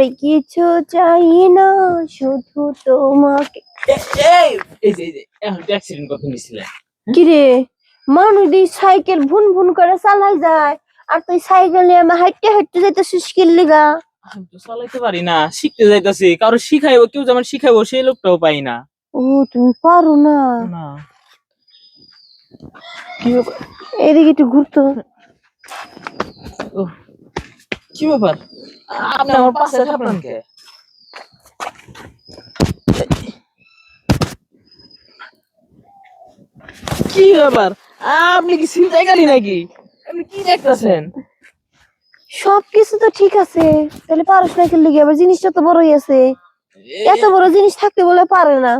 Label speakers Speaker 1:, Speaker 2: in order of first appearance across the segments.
Speaker 1: আর কিছু চাই না, শুধু তোমাকে।
Speaker 2: এই যে এখন অ্যাক্সিডেন্ট কথা নিছিলেন
Speaker 1: কিরে, মানুষ দিয়ে সাইকেল ভুন ভুন করে চালাই যায়, আর তুই সাইকেল নিয়ে আমার হাঁটতে হাঁটতে যাইতেছিস কি লিগা?
Speaker 2: আমি তো চালাইতে পারি না, শিখতে যাইতাছি। কারো শিখাইবো, কেউ যেমন শিখাইবো সেই লোকটাও পাই না।
Speaker 1: ও, তুমি পারো না?
Speaker 2: না,
Speaker 1: এদিকে একটু ঘুরতো।
Speaker 2: কি ব্যাপার? আপনি আমার পাশে থাকলেন কে? কি ব্যাপার? আপনি কি চিন্তাই করি নাকি? আপনি কি দেখতেছেন?
Speaker 1: সবকিছু তো ঠিক আছে, তাহলে পারস না কি লিগে? আবার জিনিসটা তো বড়ই আছে, এত বড় জিনিস থাকতে বলে পারে না।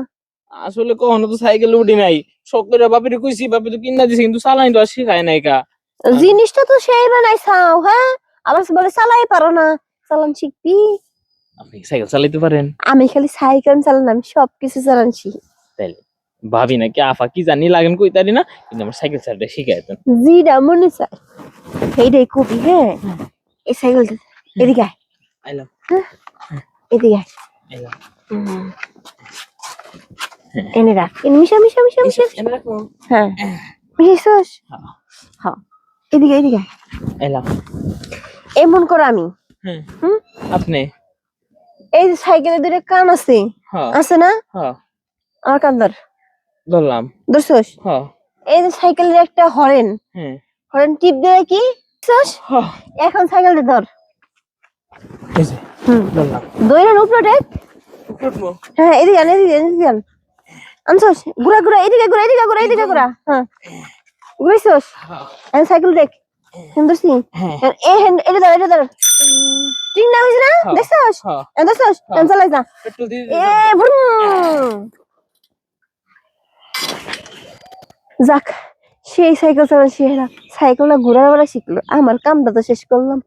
Speaker 2: আসলে কখনো তো সাইকেল উঠি নাই। শখ করে বাপের কইছি, বাপে তো কিনা দিছে, কিন্তু চালাই তো আর শিখায় নাই কা।
Speaker 1: জিনিসটা তো সেই বানাইছাও, হ্যাঁ, আবার বলে চালাই পারো না। চালান শিখবি।
Speaker 2: আপনি সাইকেল চালাইতে পারেন?
Speaker 1: আমি খালি সাইকেল চালান, আমি সবকিছু চালানছি।
Speaker 2: তাইলে ভাবি না কি আফা কি জানি লাগেন কইতারি না, কিন্তু আমার সাইকেল চালাতে শিখাইতেন।
Speaker 1: জিরা মনে চায় সেইটাই কবি। হ্যাঁ, এই সাইকেলটা এদিকে আয়।
Speaker 2: আইলাম।
Speaker 1: হ্যাঁ, এদিকে আয়।
Speaker 2: আইলাম।
Speaker 1: এনে রাখ, এনে মিশা মিশা মিশা মিশা।
Speaker 2: এনে রাখো।
Speaker 1: হ্যাঁ, মিশাইছস?
Speaker 2: হ্যাঁ।
Speaker 1: হ্যাঁ, এদিকে এদিকে আয়।
Speaker 2: আইলাম।
Speaker 1: এমন কর আমি।
Speaker 2: হ্যাঁ।
Speaker 1: হুম,
Speaker 2: আপনি?
Speaker 1: এই যে সাইকেলে দুটো কান আছে,
Speaker 2: হ্যাঁ।
Speaker 1: আছে না?
Speaker 2: হ্যাঁ।
Speaker 1: আমার কান ধর।
Speaker 2: ধরলাম।
Speaker 1: ধরছস?
Speaker 2: হ্যাঁ।
Speaker 1: এই যে সাইকেলের একটা হরেন,
Speaker 2: হ্যাঁ।
Speaker 1: হরেন টিপ দেয় কি? ধরছস?
Speaker 2: হ্যাঁ।
Speaker 1: এখন সাইকেলটা ধর।
Speaker 2: এই যে ধরলাম।
Speaker 1: দইরান উপরে দেখ।
Speaker 2: উঠবো?
Speaker 1: হ্যাঁ, এদিকে আন, এদিকে এদিকে আন। আনছস? ঘুরা ঘুরা, এদিকে ঘুরা, এদিকে ঘুরা, এদিকে ঘুরা। হ্যাঁ, ঘুরাইছস?
Speaker 2: হ্যাঁ।
Speaker 1: এখন সাইকেল দেখ। সুন্দরছি।
Speaker 2: হ্যাঁ।
Speaker 1: এ হ্যান্ড এটা ধর, এটা ধর। ঠিক না হইছে না?
Speaker 2: হ্যাঁ।
Speaker 1: দেখছস?
Speaker 2: হ্যাঁ।
Speaker 1: দেখছস?
Speaker 2: হ্যাঁ।
Speaker 1: চালাই যা।
Speaker 2: পেট্রোল দিয়ে
Speaker 1: এ বুম। যাক, সেই সাইকেল চালানো শিখলাম, সাইকেলটা ঘোরার বেলা শিখলো, আমার কামটা তো শেষ করলাম।